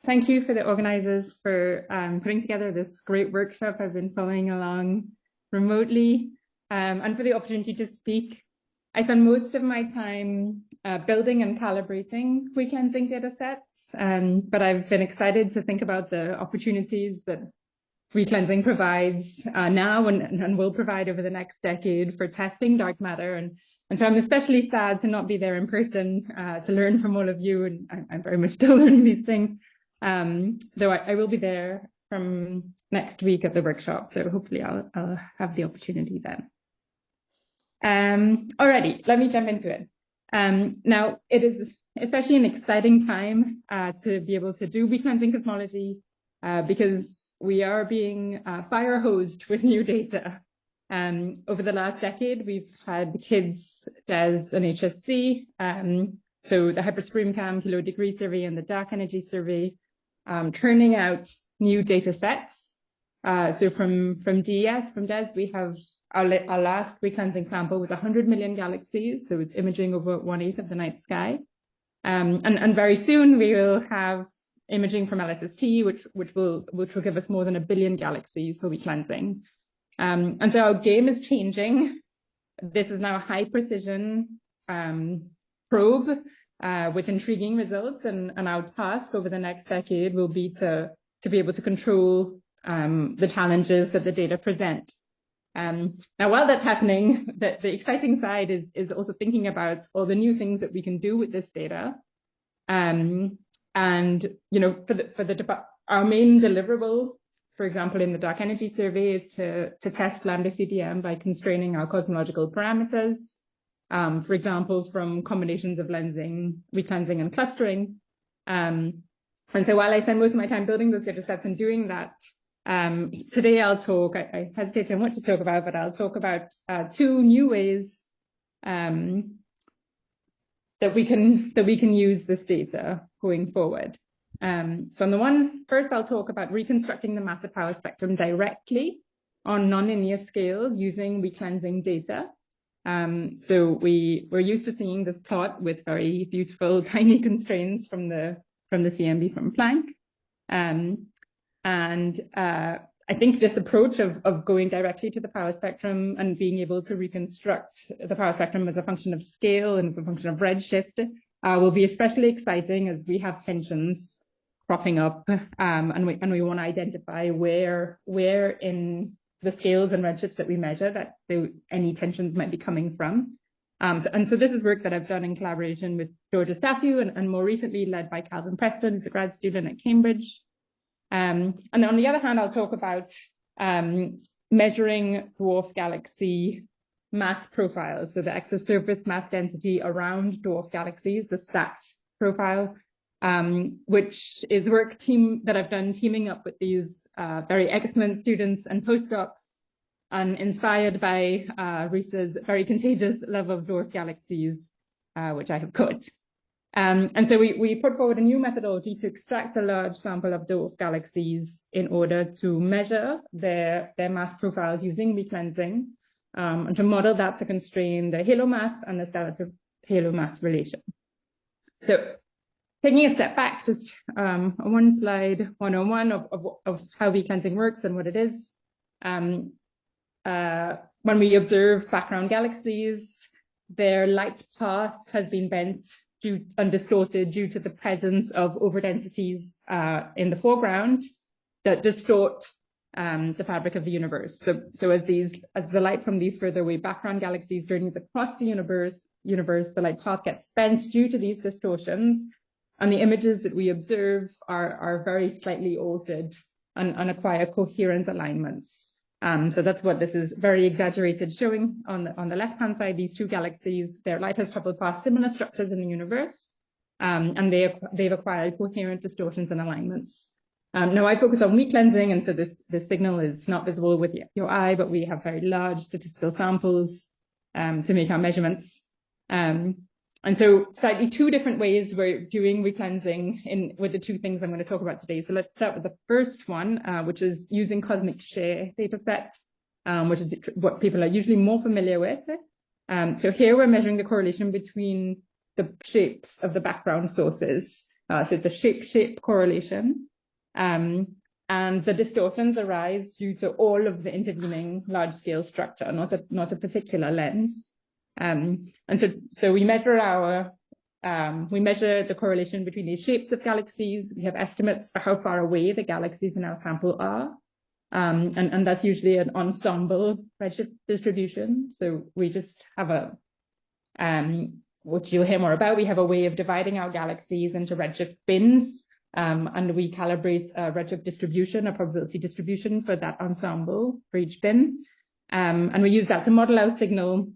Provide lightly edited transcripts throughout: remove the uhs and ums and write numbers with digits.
thank you for the organizers for putting together this great workshop. I've been following along remotely and for the opportunity to speak. I spend most of my time building and calibrating weak-lensing data sets, but I've been excited to think about the opportunities that weak-lensing provides now and will provide over the next decade for testing dark matter. And so I'm especially sad to not be there in person to learn from all of you, and I'm very much still learning these things, though I will be there from next week at the workshop, so hopefully I'll have the opportunity then. Alrighty, let me jump into it. Now, it is especially an exciting time to be able to do weak-lensing cosmology because we are being fire-hosed with new data. Over the last decade, we've had KIDS, DES, and HSC, so the Hyperspectrum Kilo-Degree Survey and the Dark Energy Survey, turning out new data sets. So from DES, we have our last weak-lensing sample was 100 million galaxies, so it's imaging over 1/8 of the night sky. And very soon we will have imaging from LSST, which will give us more than 1 billion galaxies for weak-lensing. And so our game is changing. This is now a high precision probe with intriguing results, and our task over the next decade will be to be able to control the challenges that the data present. Now, while that's happening, the exciting side is also thinking about all the new things that we can do with this data. And you know, our main deliverable, for example, in the Dark Energy Survey, is to test lambda CDM by constraining our cosmological parameters, for example, from combinations of lensing, weak-lensing, and clustering. And so while I spend most of my time building those data sets and doing that, today I'll talk, I hesitate on what to talk about, but I'll talk about 2 new ways that we can use this data going forward. So on the first I'll talk about reconstructing the massive power spectrum directly on nonlinear scales using weak-lensing data. So we're used to seeing this plot with very beautiful tiny constraints from the CMB from Planck. I think this approach of going directly to the power spectrum and being able to reconstruct the power spectrum as a function of scale and as a function of redshift will be especially exciting as we have tensions cropping up, and we want to identify where in the scales and redshifts that we measure that any tensions might be coming from. So this is work that I've done in collaboration with Georgia Staffu and more recently led by Calvin Preston, who's a grad student at Cambridge. And on the other hand, I'll talk about measuring dwarf galaxy mass profiles, so the exosurface mass density around dwarf galaxies, the STAT profile, which is work that I've done teaming up with these very excellent students and postdocs, and inspired by Risa's very contagious love of dwarf galaxies, which I have caught. And so we put forward a new methodology to extract a large sample of dwarf galaxies in order to measure their mass profiles using weak-lensing, and to model that to constrain the halo mass and the stellar to halo mass relation. So taking a step back, just one slide 101 of how weak-lensing works and what it is. When we observe background galaxies, their light path has been bent and distorted due to the presence of overdensities in the foreground that distort the fabric of the universe. So as the light from these further away background galaxies journeys across the universe, the light path gets bent due to these distortions, and the images that we observe are very slightly altered and acquire coherent alignments. So that's what this is very exaggerated, showing on the left-hand side, these 2 galaxies, their light has traveled past similar structures in the universe, and they've acquired coherent distortions and alignments. Now I focus on weak-lensing, and so this signal is not visible with your eye, but we have very large statistical samples to make our measurements. And so slightly 2 different ways we're doing weak-lensing with the 2 things I'm going to talk about today. So let's start with the first one, which is using cosmic share dataset, which is what people are usually more familiar with. So here we're measuring the correlation between the shapes of the background sources. So it's a shape-shape correlation. And the distortions arise due to all of the intervening large-scale structure, not a particular lens. And so we measure the correlation between these shapes of galaxies. We have estimates for how far away the galaxies in our sample are. And that's usually an ensemble redshift distribution. So we just have which you'll hear more about, we have a way of dividing our galaxies into redshift bins. And we calibrate a redshift distribution, a probability distribution for that ensemble for each bin. And we use that to model our signal,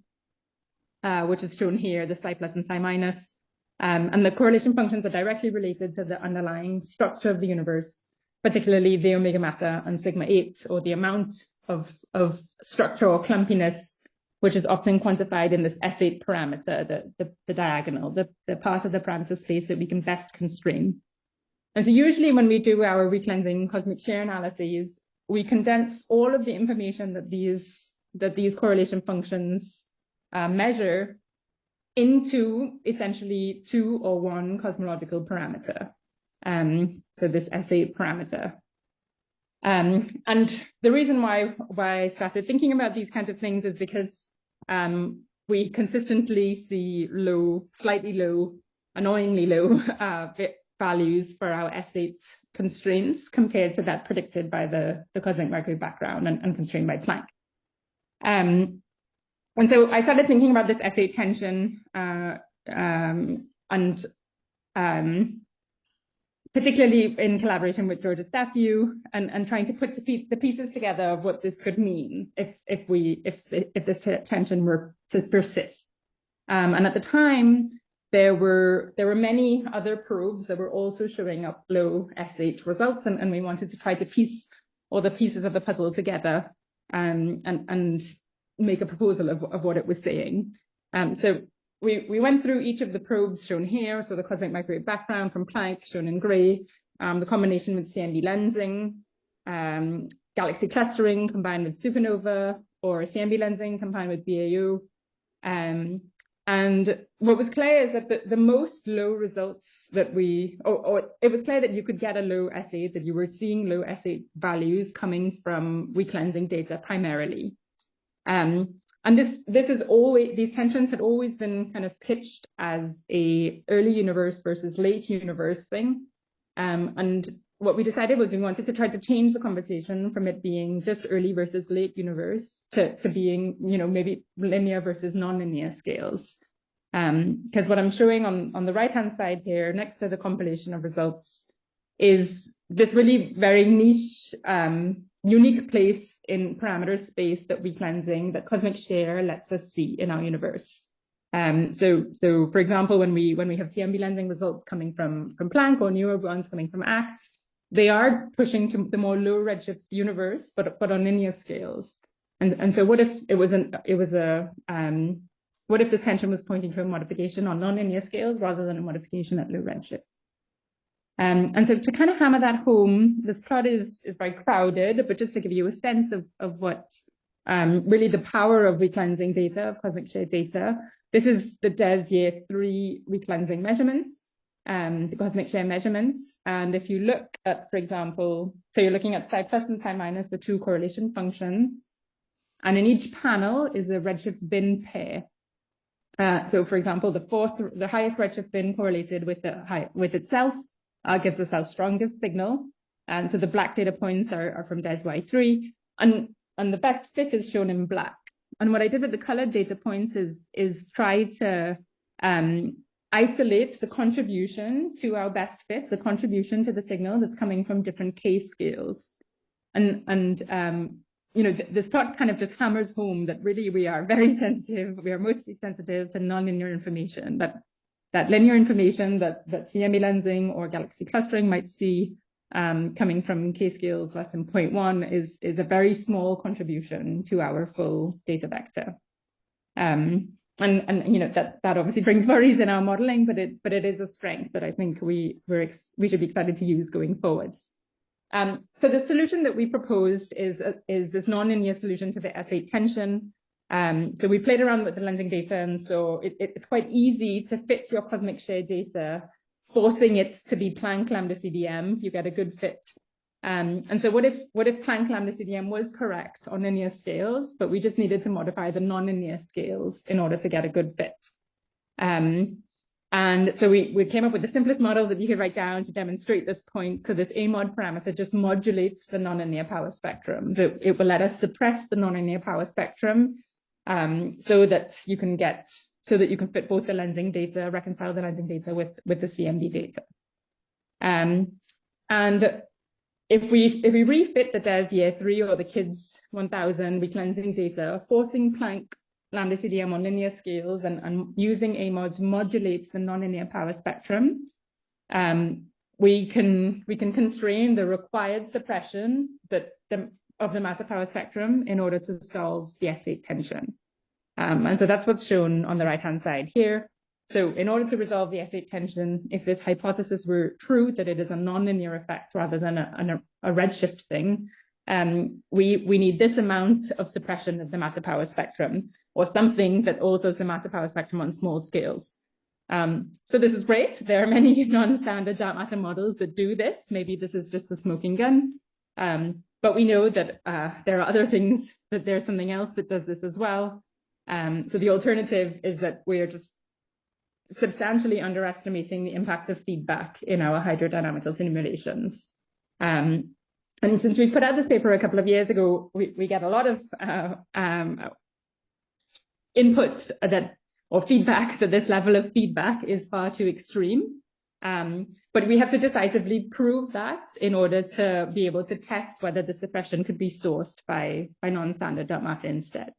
which is shown here, the psi plus and psi minus. And the correlation functions are directly related to the underlying structure of the universe, particularly the omega matter and sigma 8, or the amount of structure or clumpiness, which is often quantified in this S8 parameter, the diagonal, the part of the parameter space that we can best constrain. And so usually when we do our recleansing cosmic share analyses, we condense all of the information that these correlation functions measure into essentially 2 or 1 cosmological parameter. So this S8 parameter. And the reason why I started thinking about these kinds of things is because we consistently see slightly low, annoyingly low values for our S8 constraints compared to that predicted by the cosmic microwave background and constrained by Planck. And so I started thinking about this S8 tension and particularly in collaboration with Georgia Staffiu and trying to put the pieces together of what this could mean if this tension were to persist. And at the time, there were many other probes that were also showing up low S8 results, and we wanted to try to piece all the pieces of the puzzle together and make a proposal of what it was saying. So we went through each of the probes shown here, so the cosmic microwave background from Planck shown in gray, the combination with CMB lensing, galaxy clustering combined with supernova, or CMB lensing combined with BAO. And what was clear is that the most low results that it was clear that you could get a low S8, that you were seeing low S8 values coming from recleansing data primarily. And these tensions had always been kind of pitched as a early universe versus late universe thing. And what we decided was we wanted to try to change the conversation from it being just early versus late universe to being, maybe linear versus nonlinear scales. Because what I'm showing on the right-hand side here, next to the compilation of results, is this really very niche, unique place in parameter space that recleansing, that cosmic share lets us see in our universe. So for example, when we have CMB lensing results coming from Planck or newer ones coming from ACT, they are pushing to the more low redshift universe, but on linear scales. And so what if what if the tension was pointing to a modification on nonlinear scales rather than a modification at low redshift? And so to kind of hammer that home, this plot is very crowded, but just to give you a sense of what really the power of recleansing data, of cosmic share data. This is the DES year 3 recleansing measurements, the cosmic share measurements. And if you look at, for example, so you're looking at psi plus and psi minus, the 2 correlation functions. And in each panel is a redshift bin pair. So for example, the highest redshift bin correlated with itself gives us our strongest signal. And so the black data points are from DES Y3. And the best fit is shown in black. And what I did with the colored data points is try to isolate the contribution to our best fit, the contribution to the signal that's coming from different K scales. This plot kind of just hammers home that really we are very sensitive. We are mostly sensitive to nonlinear information, that linear information that CMB lensing or galaxy clustering might see coming from K scales less than 0.1 is a very small contribution to our full data vector. That obviously brings worries in our modeling, but it is a strength that I think we should be excited to use going forward. So the solution that we proposed is this nonlinear solution to the S8 tension. So we played around with the lensing data, and so it's quite easy to fit your cosmic share data forcing it to be Planck lambda CDM, you get a good fit. And so what if Planck lambda CDM was correct on linear scales, but we just needed to modify the non-linear scales in order to get a good fit? And so we came up with the simplest model that you could write down to demonstrate this point. So this AMOD parameter just modulates the nonlinear power spectrum. So it will let us suppress the nonlinear power spectrum so that you can fit both the lensing data, reconcile the lensing data with the CMB data. And if we refit the DES year 3 or the KIDS 1000 weak lensing data, forcing Planck lambda CDM on linear scales and using AMOD modulates the nonlinear power spectrum, we can constrain the required suppression of the matter power spectrum in order to solve the S8 tension. And so that's what's shown on the right-hand side here. So in order to resolve the S8 tension, if this hypothesis were true, that it is a nonlinear effect rather than a redshift thing, we need this amount of suppression of the matter power spectrum, or something that alters the matter power spectrum on small scales. So this is great. There are many non-standard dark matter models that do this. Maybe this is just the smoking gun. But we know that there are other things, that there's something else that does this as well. So the alternative is that we're just substantially underestimating the impact of feedback in our hydrodynamical simulations. And since we put out this paper a couple of years ago, we get a lot of inputs or feedback that this level of feedback is far too extreme. But we have to decisively prove that in order to be able to test whether the suppression could be sourced by non-standard dark matter instead.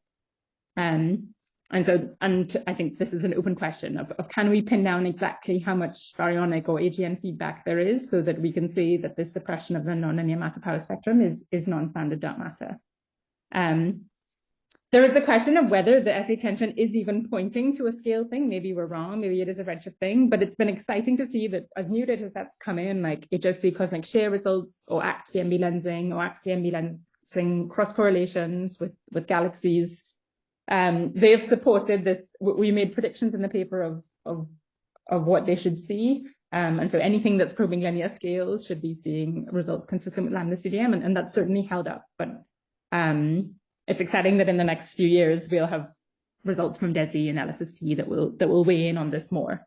And I think this is an open question of can we pin down exactly how much baryonic or AGN feedback there is so that we can say that this suppression of the nonlinear matter power spectrum is non-standard dark matter. There is a question of whether the S8 tension is even pointing to a scale thing. Maybe we're wrong, maybe it is a redshift thing, but it's been exciting to see that as new data sets come in, like HSC cosmic shear results or ACT CMB lensing or ACT CMB lensing cross correlations with galaxies, they have supported this. We made predictions in the paper of what they should see. And so anything that's probing linear scales should be seeing results consistent with lambda CDM, and that's certainly held up. But it's exciting that in the next few years, we'll have results from DESI and LSST that will weigh in on this more.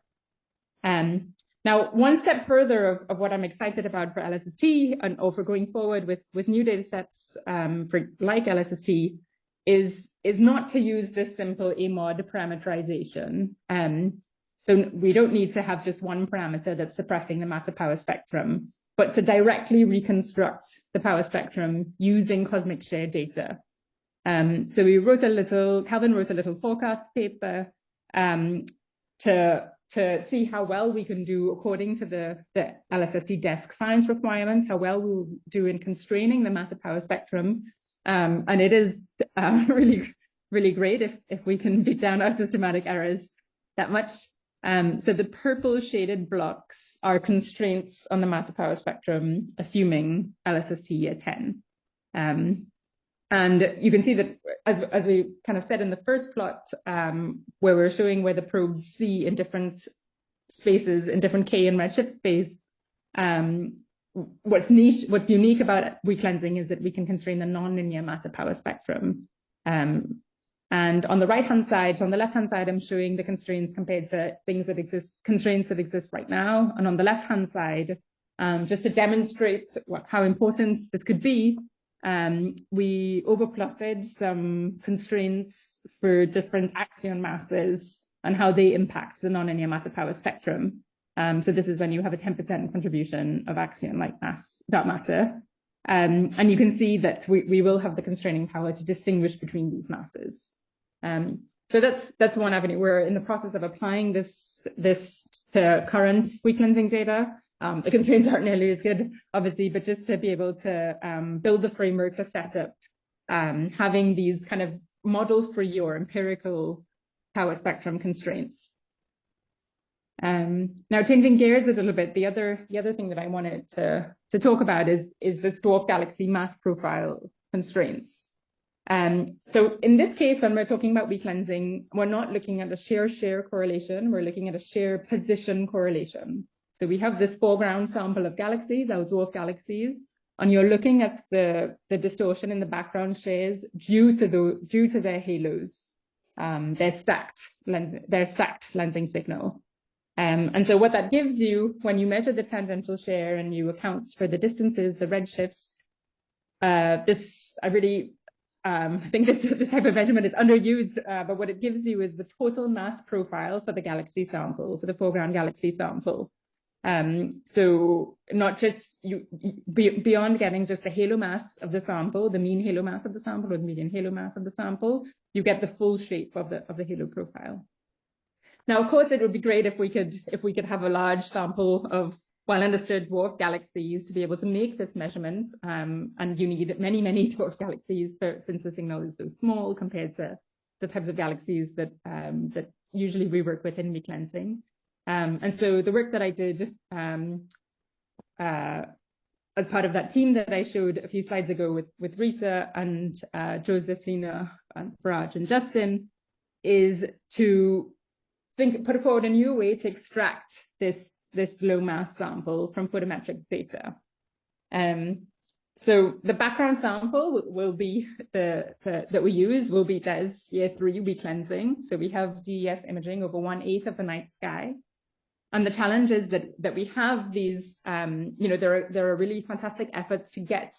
Now, one step further of what I'm excited about for LSST or for going forward with new data sets like LSST is not to use this simple AMOD parameterization. So we don't need to have just one parameter that's suppressing the matter power spectrum, but to directly reconstruct the power spectrum using cosmic shear data. So Calvin wrote a little forecast paper to see how well we can do according to the LSST desk science requirements, how well we'll do in constraining the matter power spectrum. And it is really, really great if we can beat down our systematic errors that much. So the purple shaded blocks are constraints on the matter power spectrum, assuming LSST year 10. And you can see that as we kind of said in the first plot, where we're showing where the probes see in different spaces, in different K and redshift space, what's unique about weak lensing is that we can constrain the nonlinear matter power spectrum. And on the right-hand side, so on the left-hand side, I'm showing the constraints compared to constraints that exist right now. And on the left-hand side, just to demonstrate how important this could be, we overplotted some constraints for different axion masses and how they impact the nonlinear matter power spectrum. So this is when you have a 10% contribution of axion-like dark matter. And you can see that we will have the constraining power to distinguish between these masses. So that's one avenue. We're in the process of applying this to current weak lensing data. The constraints aren't nearly as good, obviously, but just to be able to build the framework to set up having these kind of model-free or empirical power spectrum constraints. Now, changing gears a little bit, the other thing that I wanted to talk about is this dwarf galaxy mass profile constraints. So in this case, when we're talking about weak lensing, we're not looking at a shear correlation, we're looking at a shear position correlation. So we have this foreground sample of galaxies, our dwarf galaxies, and you're looking at the distortion in the background shares due to their halos, their stacked lensing signal. And so what that gives you when you measure the tangential share and you account for the distances, the redshifts, I think this type of measurement is underused, but what it gives you is the total mass profile for the galaxy sample, for the foreground galaxy sample. So not just beyond getting just the halo mass of the sample, the mean halo mass of the sample or the median halo mass of the sample, you get the full shape of the halo profile. Now, of course, it would be great if we could have a large sample of well-understood dwarf galaxies to be able to make this measurement, and you need many, many dwarf galaxies since the signal is so small compared to the types of galaxies that usually we work with in weak lensing. And so the work that I did as part of that team that I showed a few slides ago with Risa and Joseph, Lena, and Faraj and Justin is to put forward a new way to extract this low mass sample from photometric data. So the background sample will be that we use will be DES year 3 weak lensing. So we have DES imaging over 1/8 of the night sky. And the challenge is that we have these, there are really fantastic efforts to get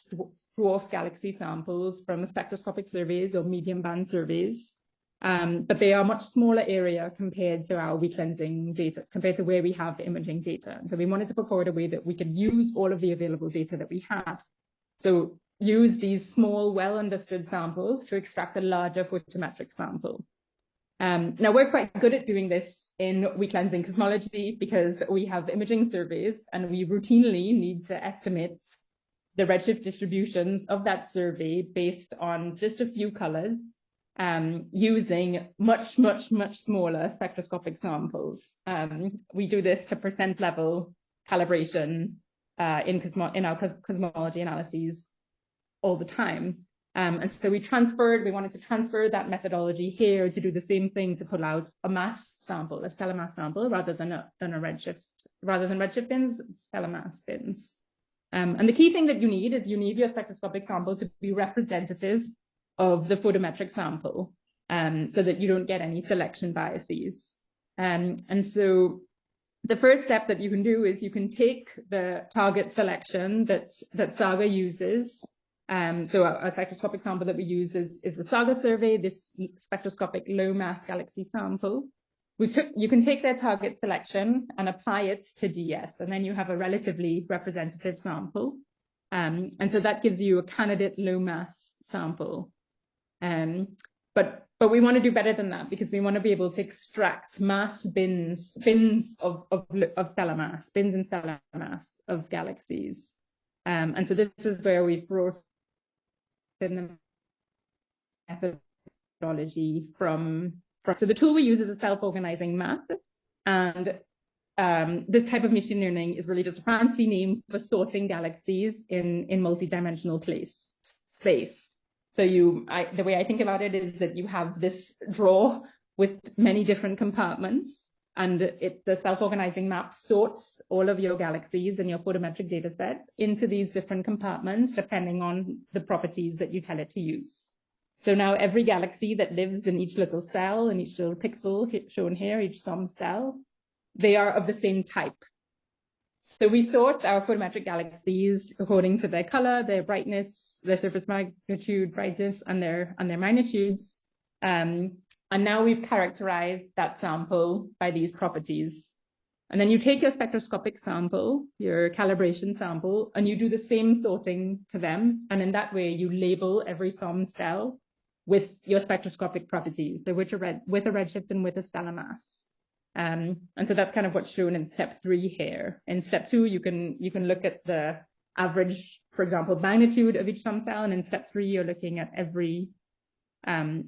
dwarf galaxy samples from spectroscopic surveys or medium band surveys. But they are a much smaller area compared to our weak lensing data, compared to where we have the imaging data. So we wanted to put forward a way that we could use all of the available data that we had. So use these small, well-understood samples to extract a larger photometric sample. Now, we're quite good at doing this in weak lensing cosmology because we have imaging surveys and we routinely need to estimate the redshift distributions of that survey based on just a few colors, using much, much, much smaller spectroscopic samples. We do this to percent level calibration in our cosmology analyses all the time. And so we wanted to transfer that methodology here to do the same thing, to pull out a mass sample, a stellar mass sample, rather than redshift bins, stellar mass bins. And the key thing that you need is your spectroscopic sample to be representative of the photometric sample, so that you don't get any selection biases. And so the first step that you can do is you can take the target selection that Saga uses. So a spectroscopic sample that we use is the Saga survey, this spectroscopic low mass galaxy sample. You can take their target selection and apply it to DS, and then you have a relatively representative sample. And so that gives you a candidate low mass sample. But we want to do better than that, because we want to be able to extract mass bins of stellar mass, bins and stellar mass of galaxies. And so this is where we've brought in the methodology from. So the tool we use is a self-organizing map, and this type of machine learning is really just a fancy name for sorting galaxies in multi-dimensional space. So the way I think about it is that you have this drawer with many different compartments, and the self-organizing map sorts all of your galaxies and your photometric data sets into these different compartments, depending on the properties that you tell it to use. So now every galaxy that lives in each little cell, in each little pixel shown here, each SOM cell, they are of the same type. So we sort our photometric galaxies according to their color, their brightness, their surface magnitude, brightness, and their magnitudes. And now we've characterized that sample by these properties. And then you take your spectroscopic sample, your calibration sample, and you do the same sorting to them. And in that way, you label every SOM cell with your spectroscopic properties, so with a redshift and with a stellar mass. And so that's kind of what's shown in step 3 here. In step 2, you can look at the average, for example, magnitude of each SOM cell, and in step 3, you're looking at the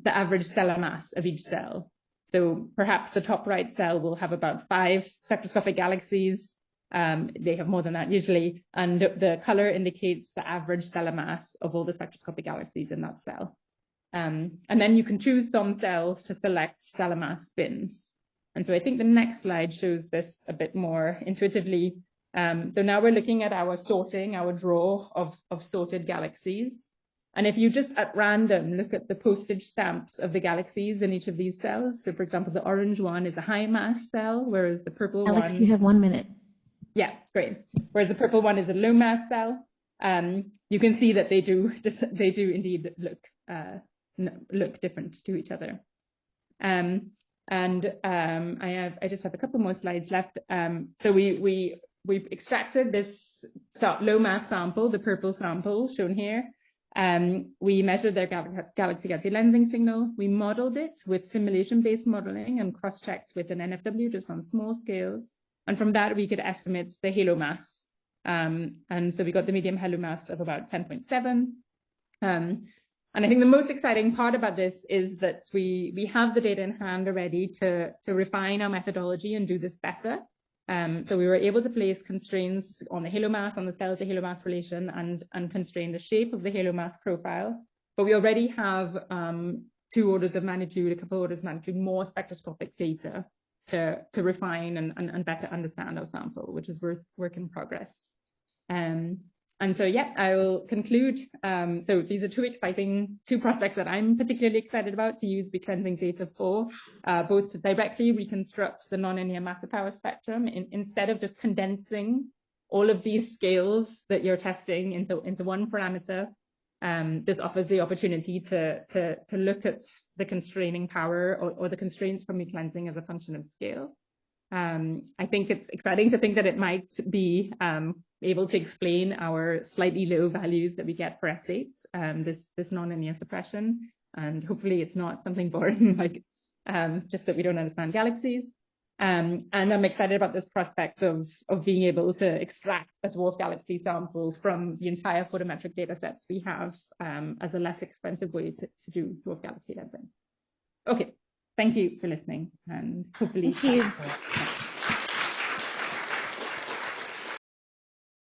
average stellar mass of each cell. So perhaps the top right cell will have about 5 spectroscopic galaxies. They have more than that usually, and the color indicates the average stellar mass of all the spectroscopic galaxies in that cell. And then you can choose some cells to select stellar mass bins. And so I think the next slide shows this a bit more intuitively. So now we're looking at our sorting, our draw of sorted galaxies. And if you just at random look at the postage stamps of the galaxies in each of these cells, so for example, the orange one is a high mass cell, whereas the purple one... Alex, you have 1 minute. Yeah, great. Whereas the purple one is a low mass cell. You can see that they do indeed look different to each other. I just have a couple more slides left. So we've extracted this low mass sample, the purple sample shown here. We measured their galaxy-galaxy lensing signal. We modeled it with simulation-based modeling and cross-checked with an NFW just on small scales. And from that, we could estimate the halo mass. And so we got the medium halo mass of about 10.7. And I think the most exciting part about this is that we have the data in hand already to refine our methodology and do this better. So we were able to place constraints on the halo mass, on the stellar to halo mass relation, and constrain the shape of the halo mass profile. But we already have 2 orders of magnitude, a couple orders of magnitude more spectroscopic data to refine and better understand our sample, which is work in progress. And so, yeah, I will conclude. So these are 2 exciting prospects that I'm particularly excited about to use recleansing data for, both to directly reconstruct the nonlinear matter power spectrum instead of just condensing all of these scales that you're testing into one parameter. This offers the opportunity to look at the constraining power or the constraints from recleansing as a function of scale. I think it's exciting to think that it might be able to explain our slightly low values that we get for S8, this nonlinear suppression, and hopefully it's not something boring like just that we don't understand galaxies. And I'm excited about this prospect of being able to extract a dwarf galaxy sample from the entire photometric data sets we have as a less expensive way to do dwarf galaxy lensing. Okay, thank you for listening, and hopefully. Thank you.